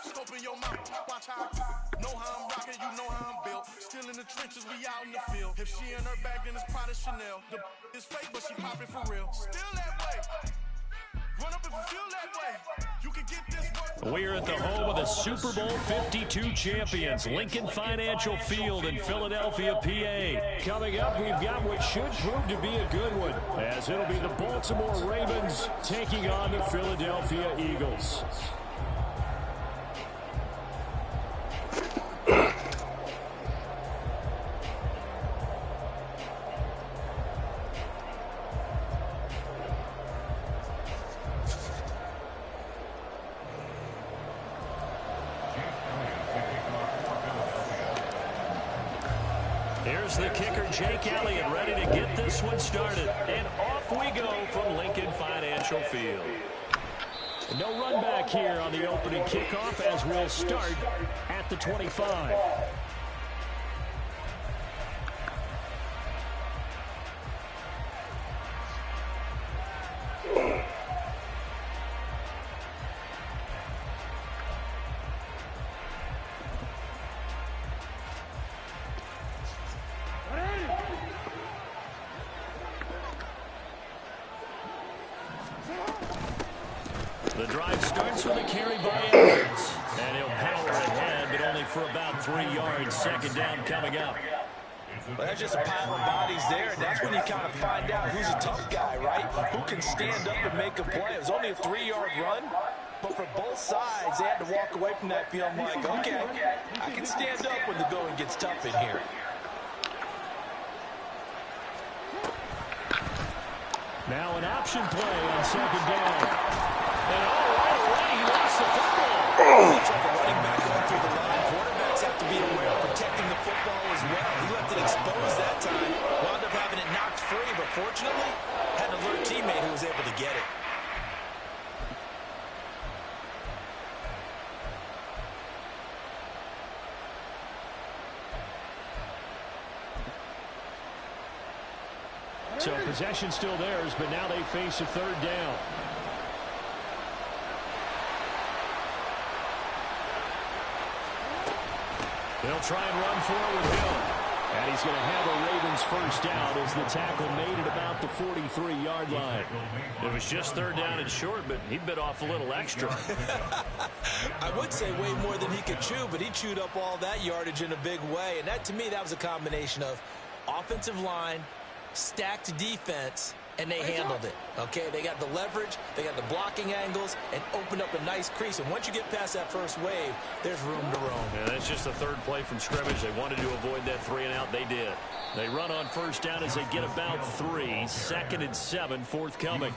Scoping your mouth, watch how I know how I'm rocking, you know how I'm built. Still in the trenches, we out in the field. If she in her bag, then it's Prada Chanel. The is fake, but she popping for real. Still that way. Run up if you feel that way. You can get this work. We're at the home of the Super Bowl 52 champions, Lincoln Financial Field in Philadelphia, PA. Coming up, we've got what should prove to be a good one, as it'll be the Baltimore Ravens taking on the Philadelphia Eagles. Here's the kicker, Jake Elliott, ready to get this one started. And off we go from Lincoln Financial Field. No run back here on the opening kickoff as we'll start at the 25. The drive starts with a carry by Edwards. And he'll power ahead, but only for about 3 yards. Second down coming up. Well, there's just a pile of bodies there, and that's when you kind of find out who's a tough guy, right? Who can stand up and make a play. It was only a 3-yard run, but for both sides, they had to walk away from that feeling like, okay, I can stand up when the going gets tough in here. Now an option play on second down. And right away, he lost the football. Looks like a running back going through the line. Quarterbacks have to be aware of protecting the football as well. He left it exposed that time. Wound up having it knocked free, but fortunately, had an alert teammate who was able to get it. So possession still theirs, but now they face a third down. They'll try and run forward with Hill. And he's going to have a Ravens first down as the tackle made at about the 43-yard line. It was just third down and short, but he bit off a little extra. I would say way more than he could chew, but he chewed up all that yardage in a big way. And that, to me, that was a combination of offensive line, stacked defense, and they handled it. Okay, they got the leverage, they got the blocking angles, and opened up a nice crease. And once you get past that first wave, there's room to roam. Yeah, that's just the third play from scrimmage. They wanted to avoid that 3-and-out. They did. They run on first down as they get about 3. 2nd and 7, forthcoming.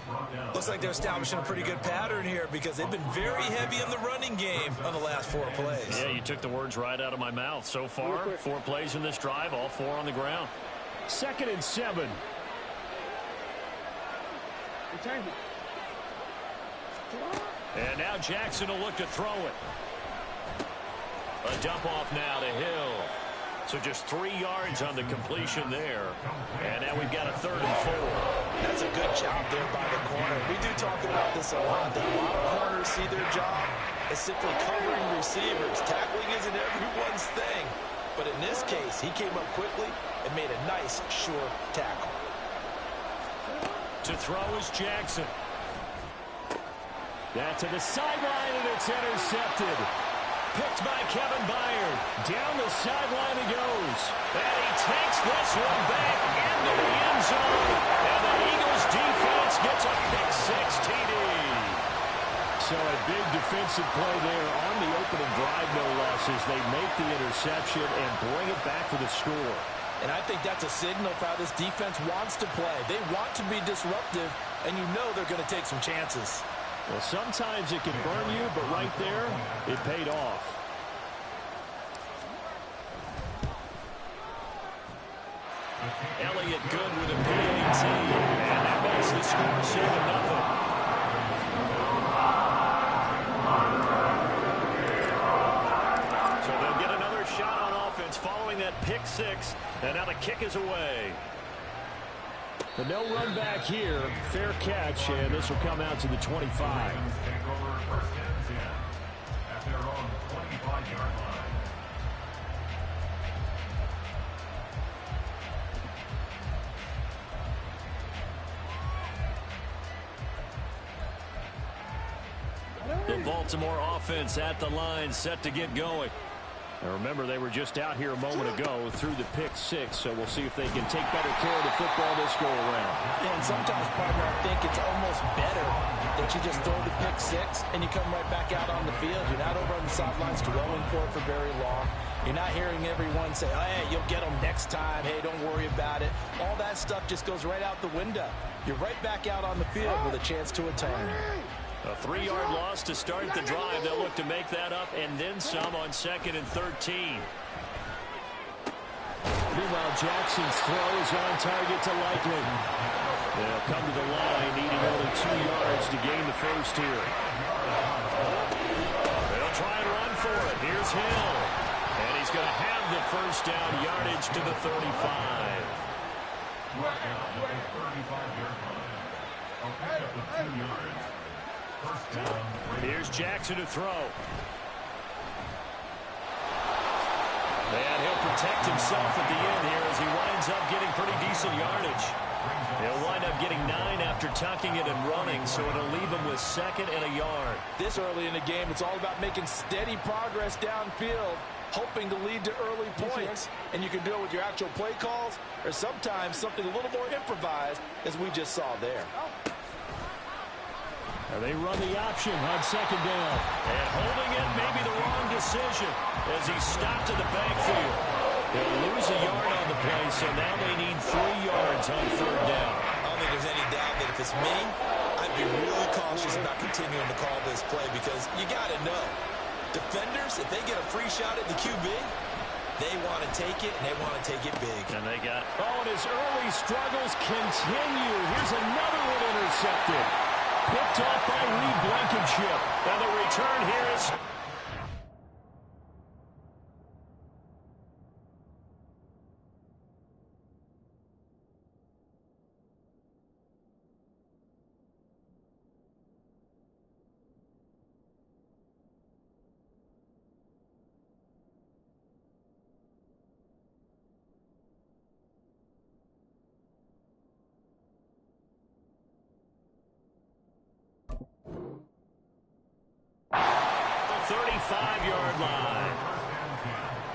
Looks like they're establishing a pretty good pattern here because they've been very heavy in the running game on the last 4 plays. Yeah, you took the words right out of my mouth. So far, 4 plays in this drive, all 4 on the ground. 2nd and 7. And now Jackson will look to throw it. A dump off now to Hill. So just 3 yards on the completion there. And now we've got a 3rd and 4. That's a good job there by the corner. We do talk about this a lot. That a lot of corners see their job as simply covering receivers. Tackling isn't everyone's thing. But in this case, he came up quickly and made a nice, sure tackle. To throw is Jackson. That to the sideline, and it's intercepted. picked by Kevin Byard. Down the sideline he goes. And he takes this one back into the end zone. And the Eagles defense gets a pick-six TD. So a big defensive play there on the opening drive, no less, as they make the interception and bring it back for the score. And I think that's a signal for how this defense wants to play. They want to be disruptive, and you know they're going to take some chances. Well, sometimes it can burn you, but right there, it paid off. Elliott good with a PAT, and that makes the score 7-0. So they'll get another shot on offense following that pick-six, and now the kick is away. The no run back here, fair catch, and this will come out to the 25. The Baltimore offense at the line, set to get going. Now remember, they were just out here a moment ago through the pick-six, so we'll see if they can take better care of the football this go-around. Yeah, and sometimes, partner, I think it's almost better that you just throw the pick-six and you come right back out on the field. You're not over on the sidelines dwelling for it for very long. You're not hearing everyone say, oh, hey, you'll get them next time. Hey, don't worry about it. All that stuff just goes right out the window. You're right back out on the field with a chance to atone. A 3-yard loss to start the drive. They'll look to make that up and then some on 2nd and 13. Meanwhile, Jackson's throw is on target to Likely. They'll come to the line, needing only 2 yards to gain the first here. They'll try and run for it. Here's Hill. And he's going to have the first down yardage to the 35. Here's Jackson to throw. And he'll protect himself at the end here as he winds up getting pretty decent yardage. He'll wind up getting 9 after tucking it and running, so it'll leave him with 2nd and a yard. This early in the game, it's all about making steady progress downfield, hoping to lead to early points. And you can do it with your actual play calls or sometimes something a little more improvised, as we just saw there. They run the option on 2nd down. And holding it may be the wrong decision as he stopped in the backfield. They'll lose a yard on the play, so now they need 3 yards on 3rd down. I don't think there's any doubt that if it's me, I'd be really cautious about continuing to call this play because you got to know, defenders, if they get a free shot at the QB, they want to take it, and they want to take it big. And they got... Oh, and his early struggles continue. Here's another one intercepted. Picked off by Reed Blankenship. And the return here is... the 35-yard line.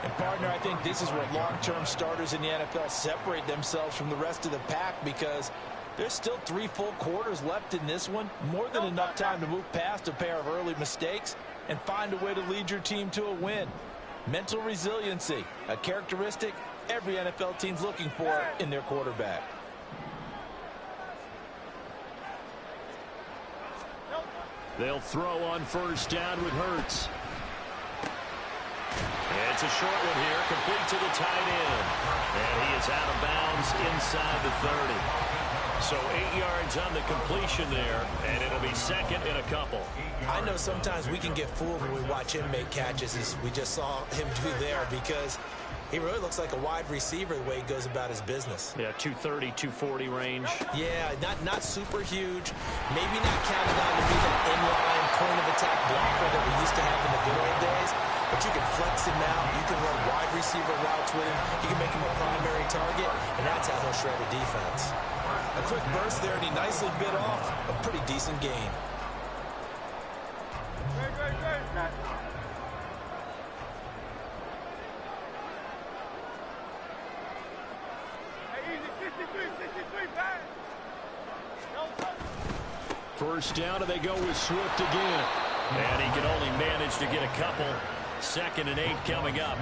And, partner, I think this is where long-term starters in the NFL separate themselves from the rest of the pack because there's still 3 full quarters left in this one. More than enough time to move past a pair of early mistakes and find a way to lead your team to a win. Mental resiliency, a characteristic every NFL team's looking for in their quarterback. They'll throw on 1st down with Hurts. It's a short one here, complete to the tight end. And he is out of bounds inside the 30. So 8 yards on the completion there, and it'll be 2nd and a couple. I know sometimes we can get fooled when we watch him make catches, as we just saw him do there, because he really looks like a wide receiver the way he goes about his business. Yeah, 230, 240 range. Yeah, not super huge. Maybe not counted on to be that inline point-of-attack blocker that we used to have in the good old days. But you can flex him out. You can run wide receiver routes with him. You can make him a primary target, and that's how he'll shred a defense. A quick burst there, and he nicely bit off a pretty decent gain. First down, and they go with Swift again. And he can only manage to get a couple. 2nd and 8 coming up.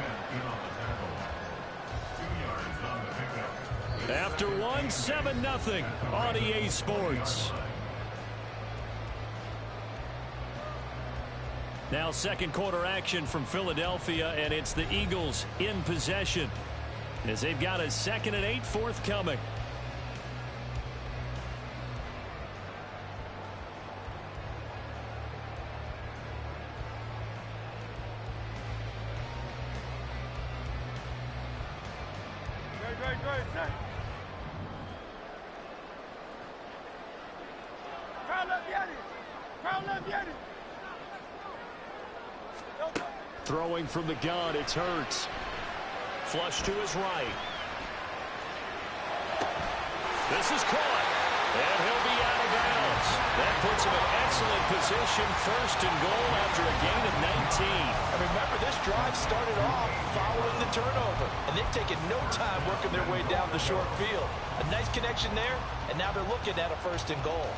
After one, 7-0 on EA Sports. Now second quarter action from Philadelphia, and it's the Eagles in possession as they've got a 2nd and 8 forthcoming. Throwing from the gun, it's Hurts. Flush to his right. This is caught. And he'll be out of bounds. That puts him in excellent position. 1st and goal after a gain of 19. And remember, this drive started off following the turnover. And they've taken no time working their way down the short field. A nice connection there, and now they're looking at a 1st and goal.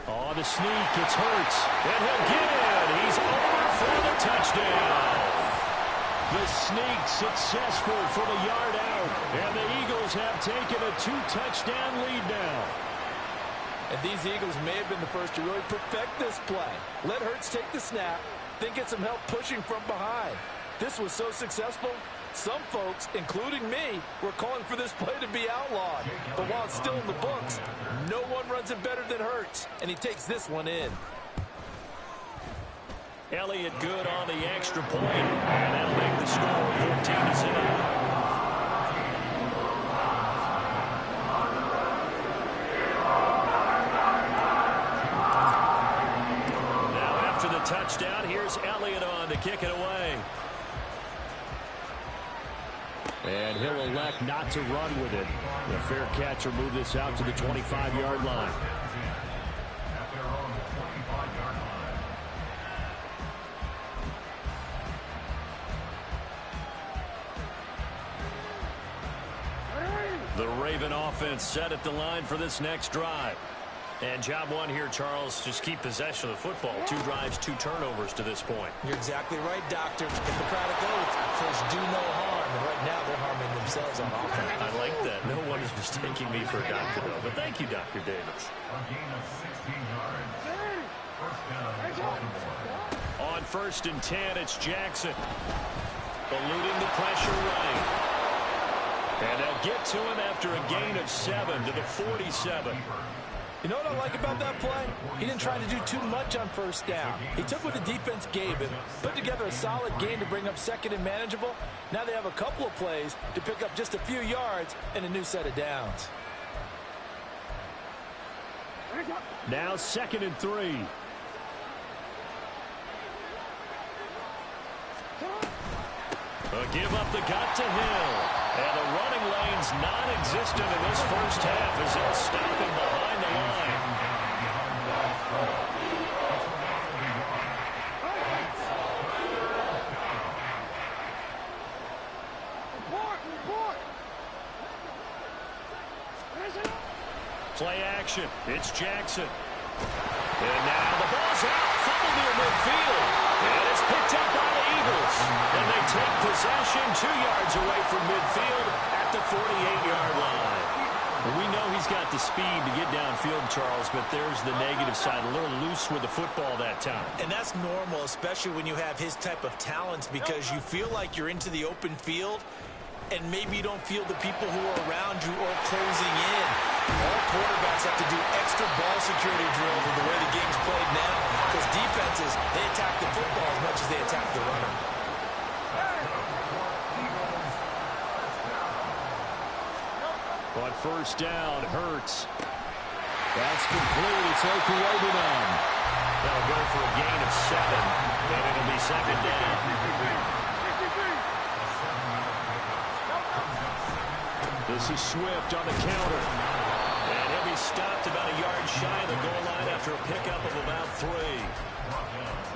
On the sneak, it's Hurts. And he'll get it. He's over for the touchdown. The sneak successful for the yard out. And the Eagles have taken a 2-touchdown lead now. And these Eagles may have been the first to really perfect this play. Let Hurts take the snap, then get some help pushing from behind. This was so successful, some folks, including me, were calling for this play to be outlawed. But while it's still in the books, no one runs it better than Hurts, and he takes this one in. Elliott good on the extra point, and that'll make the score 14-7. Touchdown. Here's Elliott on to kick it away. And he'll elect not to run with it. The fair catch will move this out to the 25-yard line. The Raven offense set at the line for this next drive. And job one here, Charles, just keep possession of the football. 2 drives, 2 turnovers to this point. You're exactly right, Doctor. Hippocratic oath. First, do no harm. And right now, they're harming themselves on offense. I like that. No one is mistaking me for a doctor, though. But thank you, Dr. Davis. On 1st and 10, it's Jackson. Eluding the pressure right. And they'll get to him after a gain of 7 to the 47. You know what I like about that play? He didn't try to do too much on 1st down. He took what the defense gave him, put together a solid gain to bring up 2nd and manageable. Now they have a couple of plays to pick up just a few yards and a new set of downs. Now 2nd and 3. Give up the gut to Hill. And the running lane's non-existent in this first half as they'll stop him behind the line. Play action. It's Jackson. And now the ball's out. Fumble near midfield. And it's picked up by the Eagles. And they take possession 2 yards away from midfield at the 48-yard line. We know he's got the speed to get downfield, Charles, but there's the negative side. A little loose with the football that time. And that's normal, especially when you have his type of talents, because you feel like you're into the open field and maybe you don't feel the people who are around you or closing in. All quarterbacks have to do extra ball security drills with the way the game's played now, because defenses, they attack the football as much as they attack the runner. On 1st down, Hurts. That's complete. It's Okuwobunan. That'll go for a gain of 7, and it'll be 2nd down. This is Swift on the counter. And he'll be He's stopped about a yard shy of the goal line after a pickup of about 3.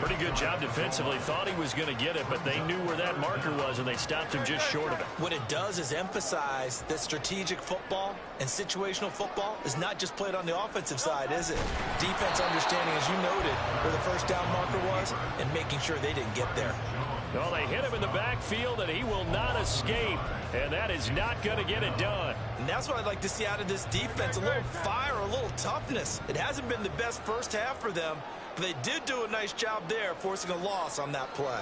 Pretty good job defensively. Thought he was going to get it, but they knew where that marker was, and they stopped him just short of it. What it does is emphasize that strategic football and situational football is not just played on the offensive side, is it? Defense understanding, as you noted, where the first down marker was and making sure they didn't get there. Well, they hit him in the backfield, and he will not escape, and that is not going to get it done. And that's what I'd like to see out of this defense, a little fire, a little toughness. It hasn't been the best first half for them, but they did do a nice job there, forcing a loss on that play.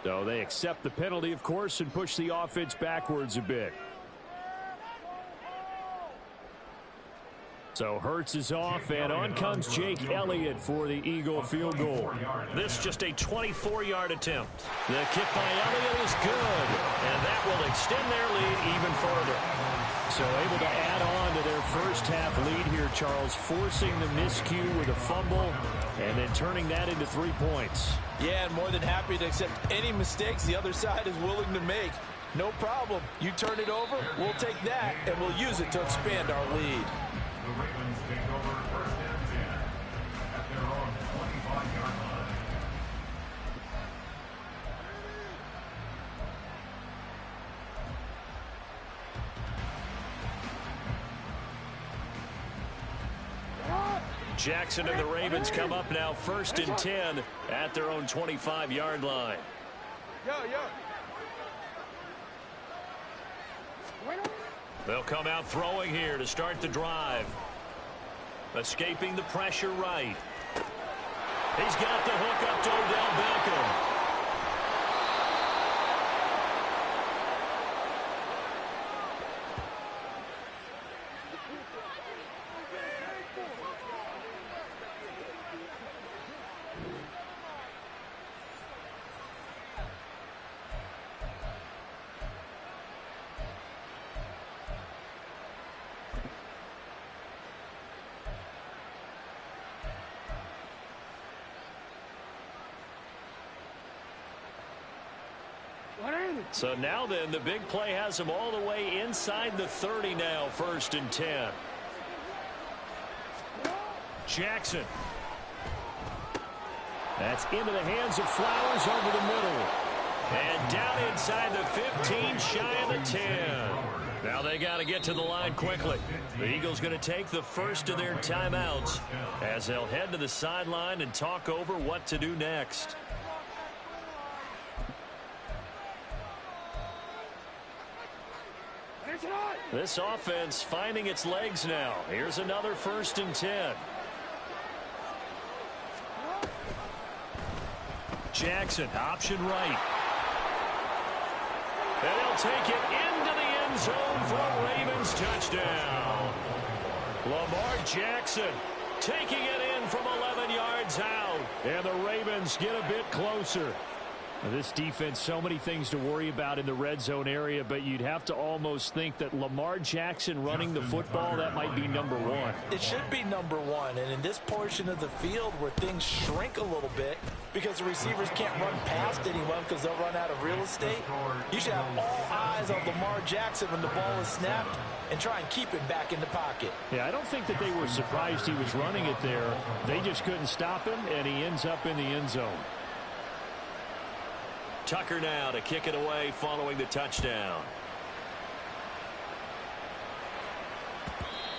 So they accept the penalty, of course, and push the offense backwards a bit. So Hurts is off, and on comes Jake Elliott for the Eagle field goal. This just a 24-yard attempt. The kick by Elliott is good, and that will extend their lead even further. So able to add on to their first half lead here, Charles, forcing the miscue with a fumble and then turning that into 3 points. Yeah, and more than happy to accept any mistakes the other side is willing to make. No problem. You turn it over, we'll take that, and we'll use it to expand our lead. The Ravens take over first and 10 at their own 25-yard line. Jackson and the Ravens come up now first and 10 at their own 25-yard line. They'll come out throwing here to start the drive. Escaping the pressure right. He's got the hook up to Odell Beckham. So now then, the big play has him all the way inside the 30 now, first and 10. Jackson. That's into the hands of Flowers over the middle. And down inside the 15, shy of the 10. Now they got to get to the line quickly. The Eagles going to take the first of their timeouts as they'll head to the sideline and talk over what to do next. This offense finding its legs now. Here's another first and 10. Jackson, option right. And they'll take it into the end zone for a Ravens touchdown. Lamar Jackson taking it in from 11 yards out. And the Ravens get a bit closer. Now, this defense, so many things to worry about in the red zone area, but you'd have to almost think that Lamar Jackson running the football, that might be number one. It should be number one, and in this portion of the field where things shrink a little bit because the receivers can't run past anyone because they'll run out of real estate, you should have all eyes on Lamar Jackson when the ball is snapped and try and keep him back in the pocket. Yeah, I don't think that they were surprised he was running it there. They just couldn't stop him, and he ends up in the end zone. Tucker now to kick it away following the touchdown.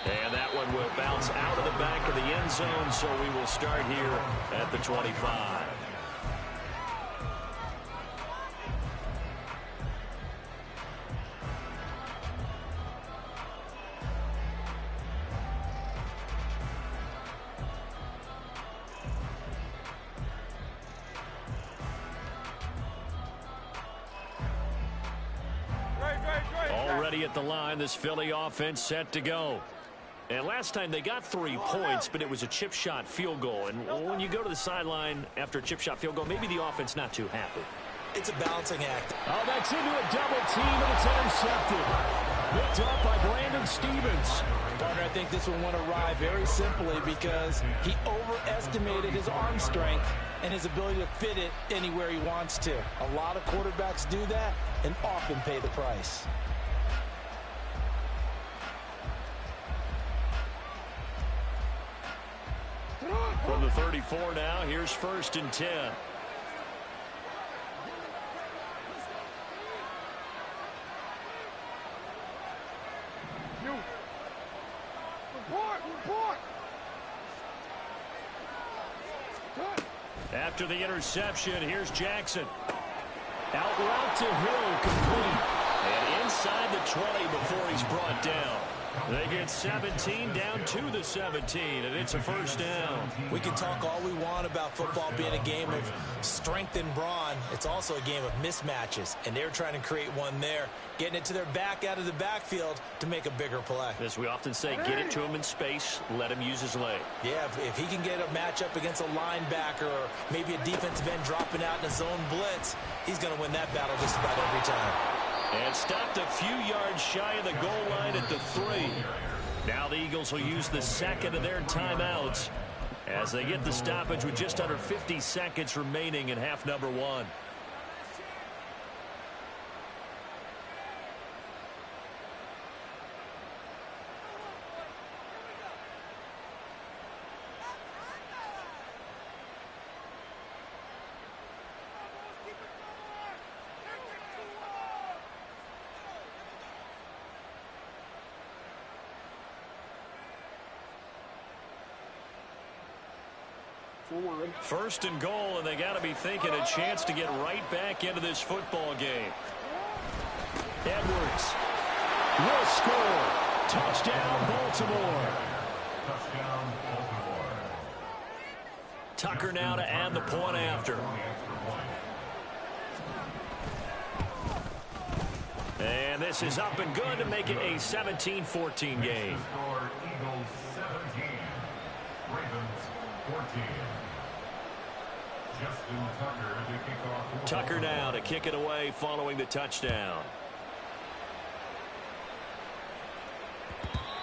And that one will bounce out of the back of the end zone, so we will start here at the 25. Already at the line, this Philly offense set to go. And last time they got 3 points, but it was a chip shot field goal. And when you go to the sideline after a chip shot field goal, maybe the offense not too happy. It's a balancing act. Oh, that's into a double team, and it's intercepted. Picked up by Brandon Stephens. Partner, I think this one went awry very simply because he overestimated his arm strength and his ability to fit it anywhere he wants to. A lot of quarterbacks do that and often pay the price. From the 34 now, here's 1st and 10. After the interception, here's Jackson. Out route to Hill, complete. And inside the 20 before he's brought down. They get 17 down to the 17, and it's a 1st down. We can talk all we want about football being a game of strength and brawn. It's also a game of mismatches, and they're trying to create one there, getting it to their back out of the backfield to make a bigger play. As we often say, get it to him in space, let him use his leg. Yeah, if he can get a matchup against a linebacker or maybe a defensive end dropping out in a zone blitz, he's going to win that battle just about every time. And stopped a few yards shy of the goal line at the 3. Now the Eagles will use the second of their timeouts as they get the stoppage with just under 50 seconds remaining in half number 1. First and goal, and they got to be thinking a chance to get right back into this football game. Edwards will score. Touchdown, Baltimore. Touchdown, Baltimore. Tucker now to add the point after. And this is up and good to make it a 17-14 game. Score Eagles 17, Ravens 14. Justin Tucker to kick off. Tucker now to kick it away following the touchdown.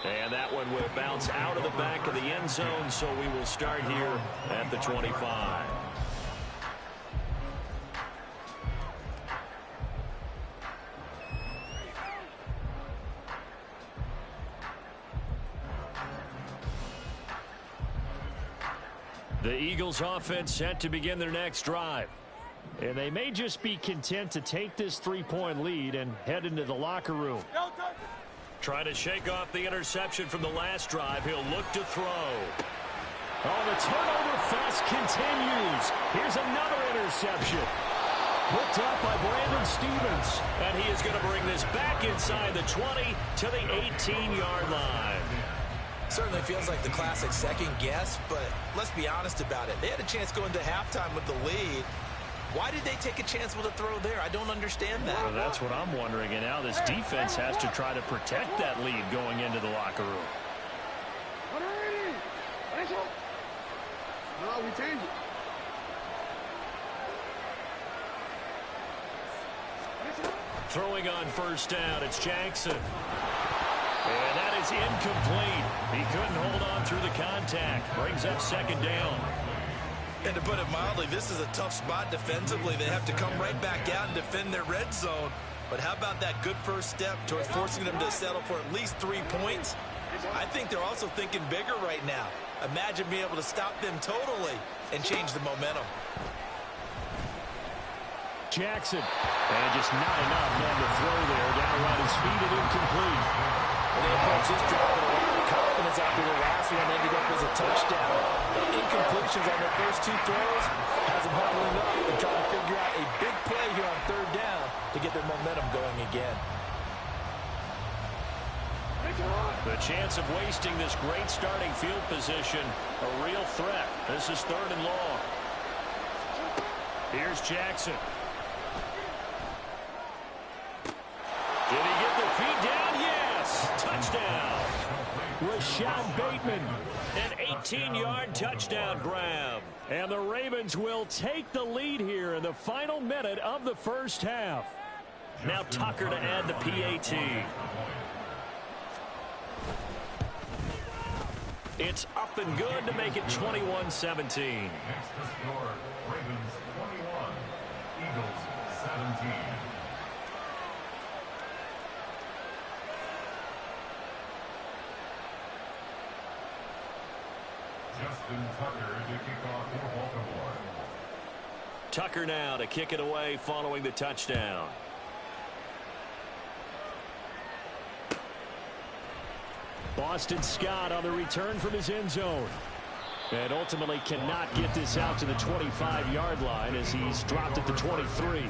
And that one will bounce out of the back of the end zone, so we will start here at the 25. The Eagles offense set to begin their next drive. And they may just be content to take this 3-point lead and head into the locker room. Trying to shake off the interception from the last drive. He'll look to throw. Oh, the turnover fest continues. Here's another interception. Picked up by Brandon Stephens. And he is going to bring this back inside the 20 to the 18-yard line. Certainly feels like the classic second guess, but let's be honest about it. They had a chance going to halftime with the lead. Why did they take a chance with a throw there? I don't understand that. Well, that's what I'm wondering. And now this defense has to try to protect that lead going into the locker room. No, we change it. Throwing on first down, it's Jackson. And that is incomplete. He couldn't hold on through the contact. Brings up second down. And to put it mildly, this is a tough spot defensively. They have to come right back out and defend their red zone. But how about that good first step towards forcing them to settle for at least 3 points? I think they're also thinking bigger right now. Imagine being able to stop them totally and change the momentum. Jackson. And just not enough on the throw there. Down around his feet and incomplete. And they approach this drive with a lot of confidence after the last one ended up as a touchdown. The incompletions on their first 2 throws has them huddling up and trying to figure out a big play here on third down to get their momentum going again. The chance of wasting this great starting field position, a real threat. This is third and long. Here's Jackson. Did he get the feet down? Yes. Touchdown. Rashad Bateman. An 18-yard touchdown grab. And the Ravens will take the lead here in the final minute of the first half. Now Tucker to add the PAT. It's up and good to make it 21-17. Next to score, Ravens 21, Eagles 17. Justin Tucker to kick off for Baltimore. Tucker now to kick it away following the touchdown. Boston Scott on the return from his end zone. And ultimately cannot get this out to the 25-yard line as he's dropped at the 23.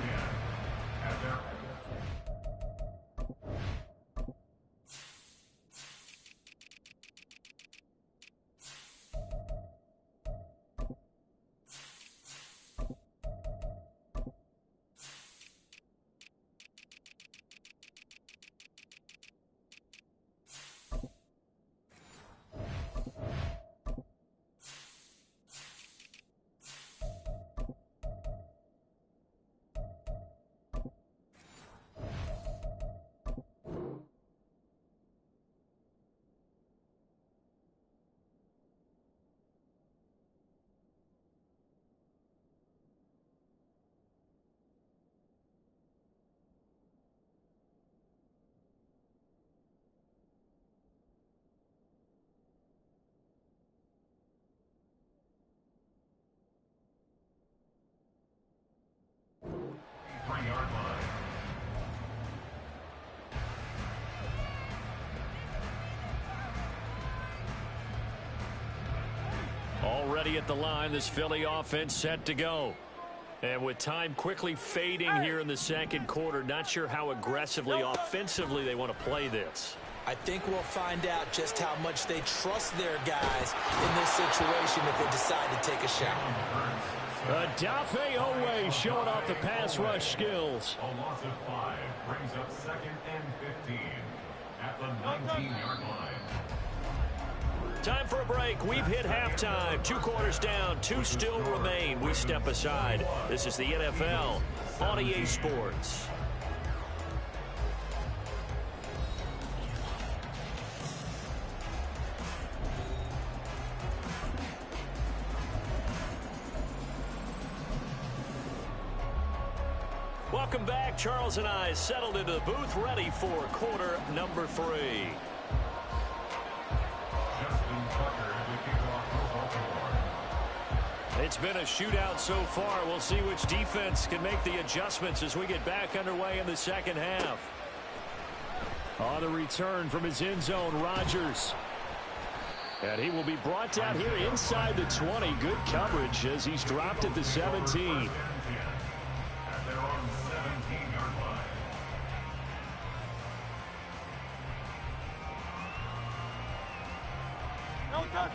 Already at the line, this Philly offense set to go. And with time quickly fading here in the second quarter, not sure how aggressively, offensively they want to play this. I think we'll find out just how much they trust their guys in this situation if they decide to take a shot. Odafe Oweh showing off the pass rush skills. A loss of 5 brings up 2nd and 15 at the 19-yard line. Time for a break. We've hit halftime. 2 quarters down, 2 still remain. We step aside. This is the NFL on EA Sports. Welcome back. Charles and I settled into the booth, ready for quarter number 3. It's been a shootout so far. We'll see which defense can make the adjustments as we get back underway in the second half. On the return from his end zone, Rodgers. And he will be brought down here inside the 20. Good coverage as he's dropped at the 17.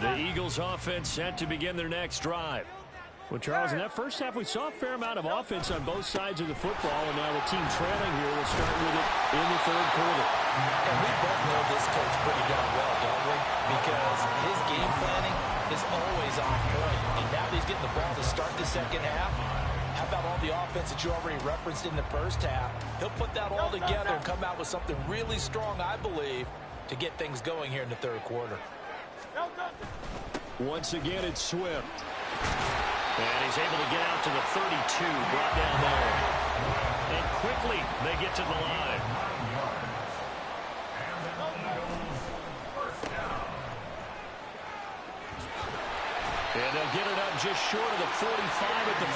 The Eagles offense set to begin their next drive. Well, Charles, in that first half, we saw a fair amount of offense on both sides of the football, and now the team trailing here will start with it in the third quarter. And we both know this coach pretty darn well, don't we? Because his game planning is always on point. And now that he's getting the ball to start the second half, how about all the offense that you already referenced in the first half? He'll put that all together and come out with something really strong, I believe, to get things going here in the third quarter. Once again, it's Swift. And he's able to get out to the 32, brought down there. And quickly, they get to the line. And they'll get it up just short of the 45 at the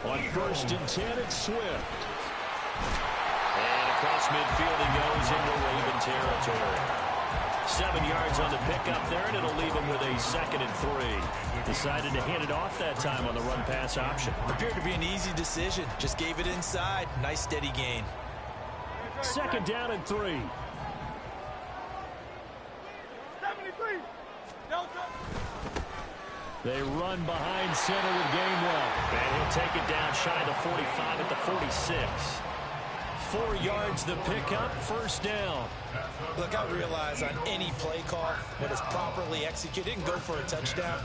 44. On 1st and 10, it's Swift. And across midfield he goes into Raven territory. 7 yards on the pickup there, and it'll leave him with a 2nd and 3. Decided to hand it off that time on the run-pass option. Appeared to be an easy decision. Just gave it inside. Nice steady gain. 2nd down and 3. They run behind center with Gainwell. And he'll take it down shy of the 45 at the 46. 4 yards the pickup, 1st down. Look, I realize on any play call, when it's properly executed, it can go for a touchdown.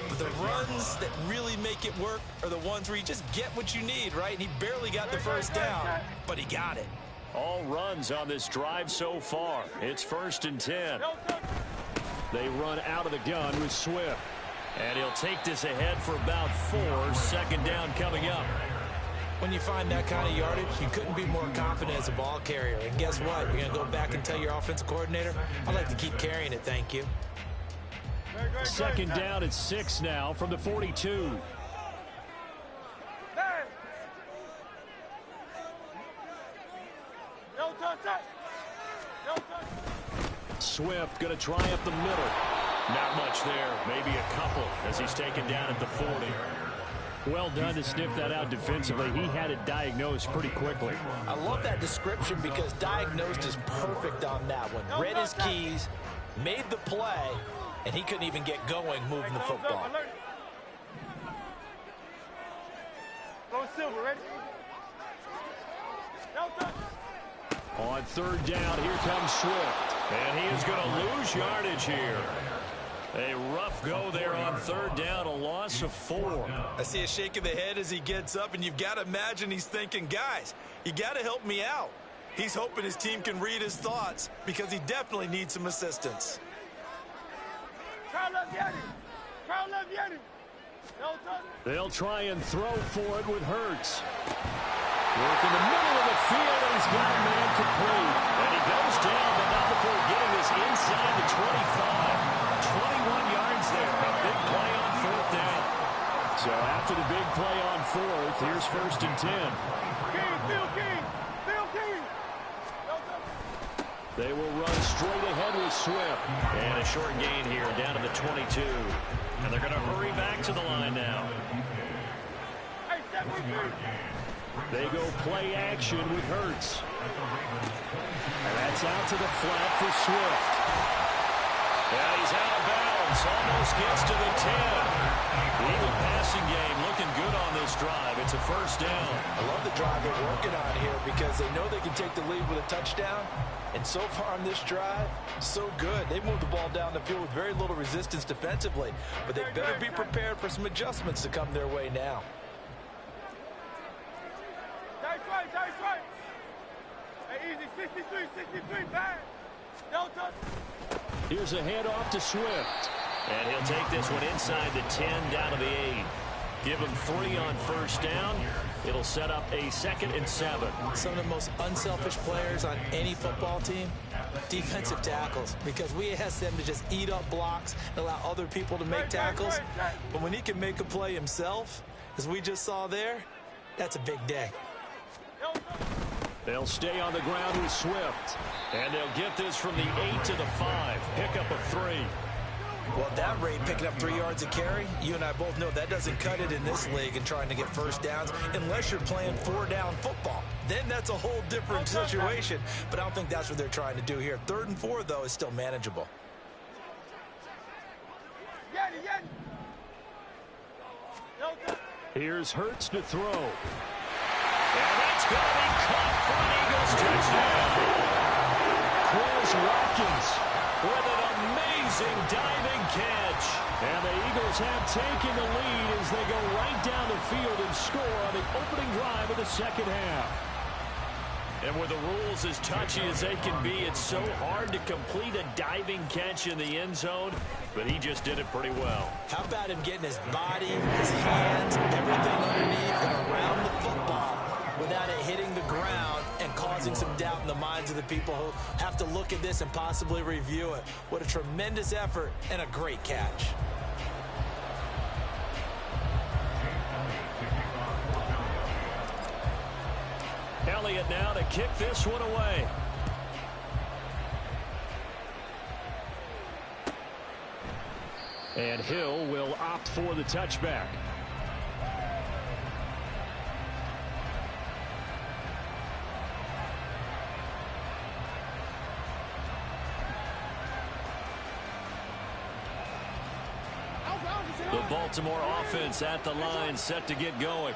But the runs that really make it work are the ones where you just get what you need, right? And he barely got the 1st down, but he got it. All runs on this drive so far. It's 1st and 10. They run out of the gun with Swift. And he'll take this ahead for about 4. 2nd down coming up. When you find that kind of yardage, you couldn't be more confident as a ball carrier. And guess what? You're going to go back and tell your offensive coordinator, I'd like to keep carrying it, thank you. 2nd down at 6 now from the 42. Swift going to try up the middle. Not much there. Maybe a couple as he's taken down at the 40. Well done to sniff that out defensively. He had it diagnosed pretty quickly. I love that description because diagnosed is perfect on that one. Read his keys, made the play, and he couldn't even get going moving the football. Go Silver, ready? On 3rd down, here comes Swift. And he is going to lose yardage here. A rough go there on 3rd down, a loss of 4. I see a shake of the head as he gets up, and you've got to imagine he's thinking, guys, you got to help me out. He's hoping his team can read his thoughts because he definitely needs some assistance. They'll try and throw for it with Hurts. Work in the middle of the field, and he's got a man complete. And he goes down, but not before getting this inside the 25. 21 yards there. A big play on 4th down. So after the big play on 4th, here's 1st and 10. They will run straight ahead with Swift. And a short gain here down to the 22. And they're going to hurry back to the line now. They go play action with Hurts. And that's out to the flat for Swift. And he's out of bounds. Almost gets to the 10. The Eagle passing game looking good on this drive. It's a 1st down. I love the drive they're working on here because they know they can take the lead with a touchdown. And so far on this drive, so good. They moved the ball down the field with very little resistance defensively. But they better be prepared for some adjustments to come their way now. That's right. Hey, easy, 63, bang. Delta. Here's a handoff to Swift. And he'll take this one inside the 10 down to the 8. Give him 3 on 1st down. It'll set up a 2nd and 7. Some of the most unselfish players on any football team, defensive tackles, because we ask them to just eat up blocks and allow other people to make tackles. But when he can make a play himself, as we just saw there, that's a big day. They'll stay on the ground with Swift. And they'll get this from the 8 to the 5. Pick up a 3. Well, at that rate, picking up 3 yards a carry, you and I both know that doesn't cut it in this league and trying to get 1st downs unless you're playing 4-down football. Then that's a whole different situation. But I don't think that's what they're trying to do here. 3rd and 4, though, is still manageable. Here's Hurts to throw. And that's going to be caught for an Eagles touchdown. Quez Watkins with an amazing diving catch. And the Eagles have taken the lead as they go right down the field and score on the opening drive of the 2nd half. And with the rules as touchy as they can be, it's so hard to complete a diving catch in the end zone, but he just did it pretty well. How about him getting his body, his hands, everything underneath and around the football without it hitting the ground and causing some doubt in the minds of the people who have to look at this and possibly review it. What a tremendous effort and a great catch. Elliott now to kick this one away. And Hill will opt for the touchback. The Baltimore offense at the line, set to get going.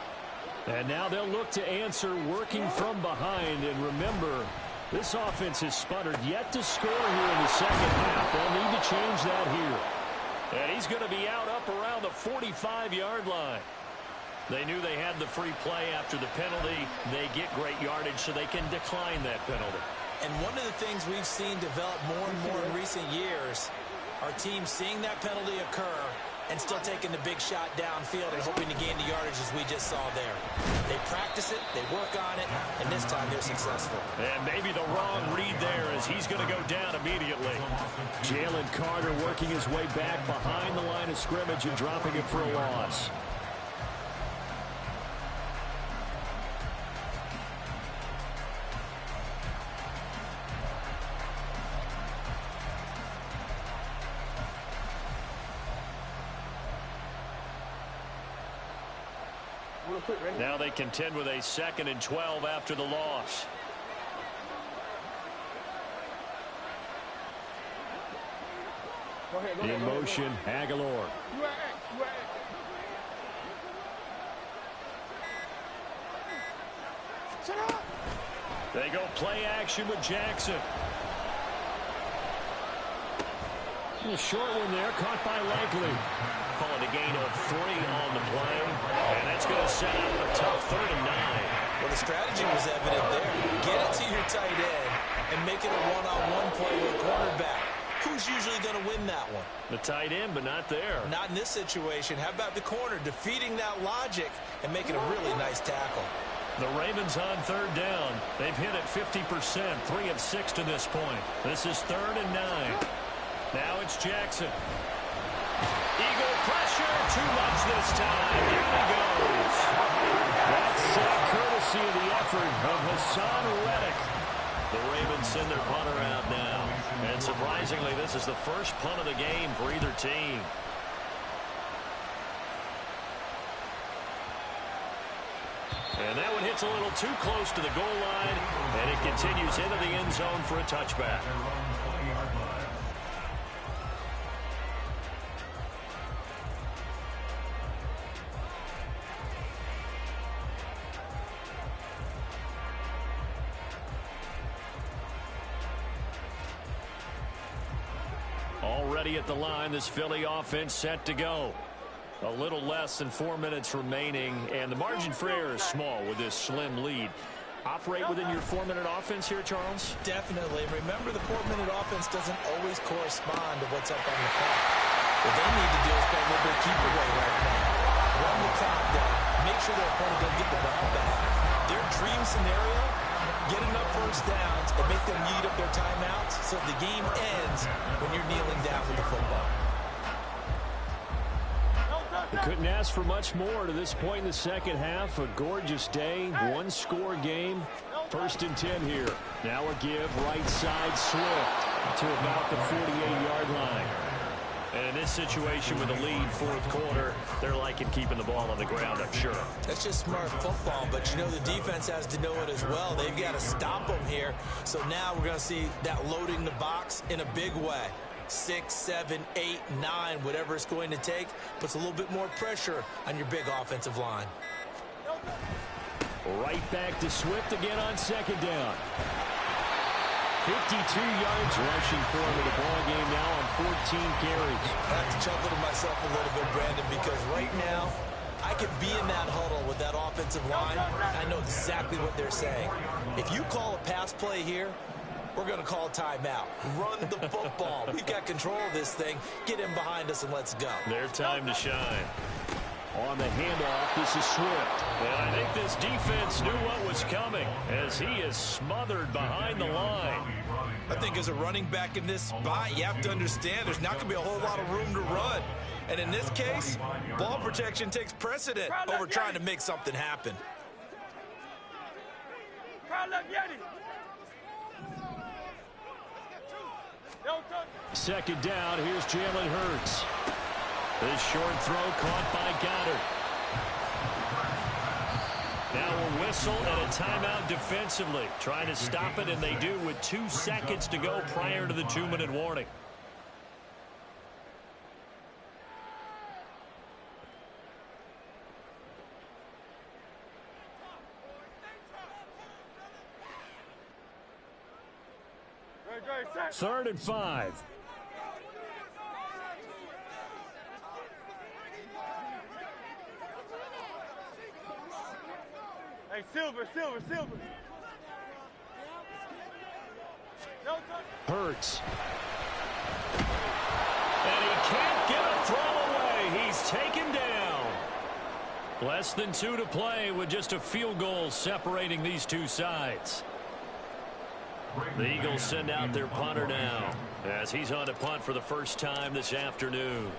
And now they'll look to answer working from behind. And remember, this offense has sputtered yet to score here in the 2nd half. They'll need to change that here. And he's going to be out up around the 45-yard line. They knew they had the free play after the penalty. They get great yardage so they can decline that penalty. And one of the things we've seen develop more and more in recent years are teams seeing that penalty occur and still taking the big shot downfield and hoping to gain the yardage as we just saw there. They practice it, they work on it, and this time they're successful. And maybe the wrong read there as he's going to go down immediately. Jalen Carter working his way back behind the line of scrimmage and dropping it for a loss. Now they contend with a 2nd and 12 after the loss. In motion, Aguilar. They go play action with Jackson. A little short one there, caught by Likely. Call it a gain of 3 on the play. And that's going to set up a tough 3rd and 9. Well, the strategy was evident there. Get it to your tight end and make it a one-on-one play with a cornerback. Who's usually going to win that one? The tight end, but not there. Not in this situation. How about the corner defeating that logic and making a really nice tackle? The Ravens on 3rd down. They've hit it 50%, 3 of 6 to this point. This is 3rd and 9. Now it's Jackson. Eagle pressure, too much this time. Down he goes. That's courtesy of the effort of Hassan Reddick. The Ravens send their punter out now. And surprisingly, this is the first punt of the game for either team. And that one hits a little too close to the goal line, and it continues into the end zone for a touchback. Already at the line, this Philly offense set to go. A little less than 4 minutes remaining, and the margin for error is small with this slim lead. Operate within your 4-minute offense here, Charles? Definitely. Remember, the 4-minute offense doesn't always correspond to what's up on the clock. What they need to do is play a little bit of keep away right now. Run the clock down. Make sure their opponent doesn't get the ball back. Their dream scenario, get enough first downs and make them eat up their timeouts so the game ends when you're kneeling down with the football. They couldn't ask for much more to this point in the second half. A gorgeous day, one-score game. 1st and 10 here. Now a give, right side, Swift to about the 48-yard line. And in this situation with a lead, 4th quarter, they're liking keeping the ball on the ground, I'm sure. That's just smart football, but you know the defense has to know it as well. They've got to stop them here. So now we're going to see that loading the box in a big way. 6, 7, 8, 9, whatever it's going to take, puts a little bit more pressure on your big offensive line. Right back to Swift again on 2nd down. 52 yards rushing for him in the ball game now on 14 carries. I have to chuckle to myself a little bit, Brandon, because right now I could be in that huddle with that offensive line. I know exactly what they're saying. If you call a pass play here, we're going to call timeout. Run the football. We've got control of this thing. Get in behind us and let's go. Their time to shine. On the handoff, this is Swift. And I think this defense knew what was coming as he is smothered behind the line. I think as a running back in this spot, you have to understand there's not going to be a whole lot of room to run. And in this case, ball protection takes precedent over trying to make something happen. 2nd down, here's Jalen Hurts. This short throw caught by Goddard. Now a whistle and a timeout defensively. Trying to stop it, and they do with 2 seconds to go prior to the 2-minute warning. Third and 5. Hey, Silver. No touch. Hurts. And he can't get a throw away. He's taken down. Less than 2 to play with just a field goal separating these two sides. The Eagles send out their punter now as he's on to punt for the first time this afternoon.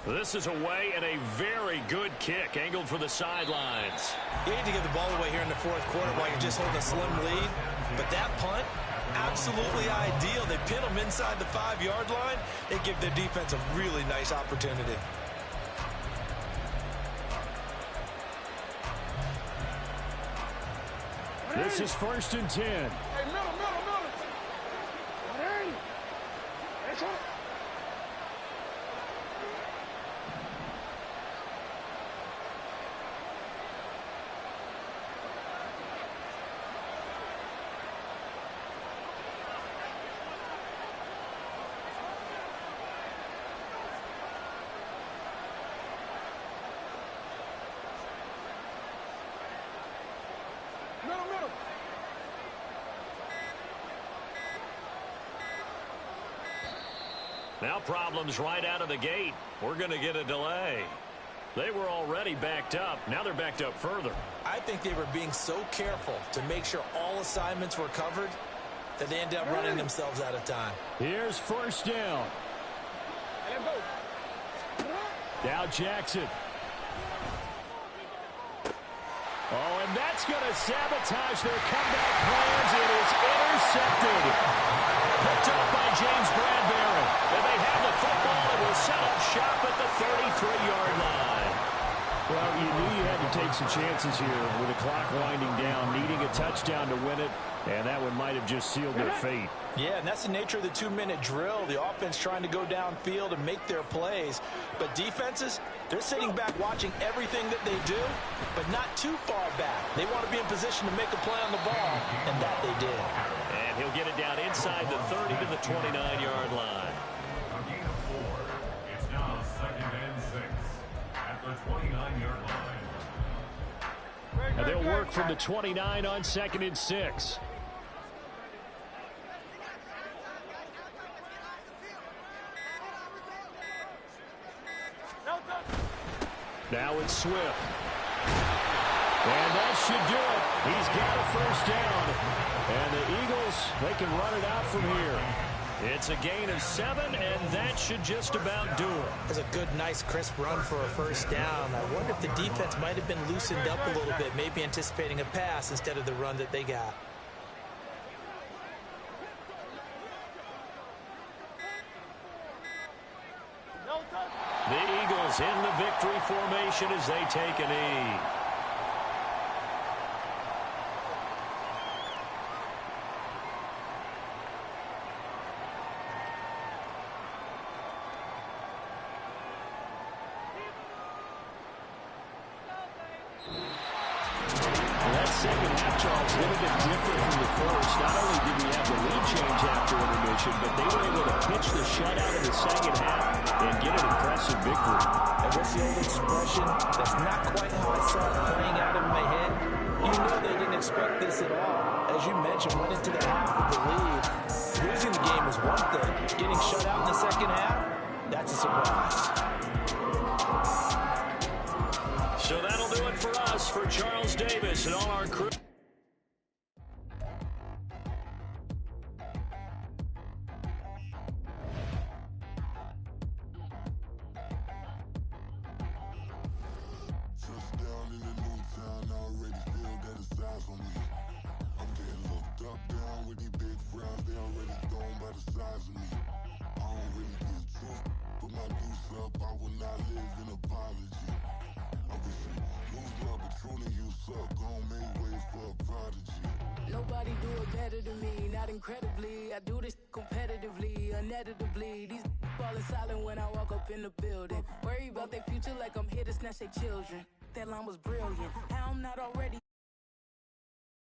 This is away and a very good kick angled for the sidelines. You hate to give the ball away here in the fourth quarter while you're just holding a slim lead. But that punt, absolutely ideal. They pin them inside the 5-yard line. They give their defense a really nice opportunity. This is 1st and 10. Hey, middle. Hey, that's all. Middle. Now problems right out of the gate. We're going to get a delay. They were already backed up. Now they're backed up further. I think they were being so careful to make sure all assignments were covered that they ended up running themselves out of time. Here's 1st down. Hey, let's go. Now Jackson. Oh, and that's going to sabotage their comeback plans. It is intercepted. Picked up by James Bradbury. And they have the football and will set up shop at the 33-yard line. Well, you knew you had to take some chances here with the clock winding down, needing a touchdown to win it, and that one might have just sealed their fate. Yeah, and that's the nature of the 2-minute drill. The offense trying to go downfield and make their plays. But defenses, they're sitting back watching everything that they do, but not too far back. They want to be in position to make a play on the ball, and that they did. And he'll get it down inside the 30 to the 29-yard line. A gain of 4. It's now 2nd and 6 at the 29-yard line. And they'll work from the 29 on 2nd and 6. No touch. Now it's Swift. And that should do it. He's got a 1st down. And the Eagles, they can run it out from here. It's a gain of 7, and that should just about do it. It's a good, nice, crisp run for a 1st down. I wonder if the defense might have been loosened up a little bit, maybe anticipating a pass instead of the run that they got. No touch. The Eagles in the victory formation as they take a knee. That second half, Charles, a little bit different from the first. Not only did we have the lead change after intermission, but they were able to pitch the shutout in the second half and get an impressive victory. And what's the old expression? That's not quite how I saw it playing out in my head. You know they didn't expect this at all. As you mentioned, went into the half with the lead. Losing the game is one thing. Getting shut out in the second half, that's a surprise. So that'll do it for us, for Charles Davis and all our crew. Touchdown in the new town, I already feel that it's eyes on me. I'm getting looked up, down with these big frowns, they already thrown by the size of me. I don't really get truth, put my deuce up, I will not live in apology. I wish you lose love, but truly you suck, gon' make way for a prodigy. Nobody do it better than me, not incredibly. I do this competitively, uneditably. These falling silent when I walk up in the building. Worry about their future like I'm here to snatch their children. That line was brilliant. How I'm not already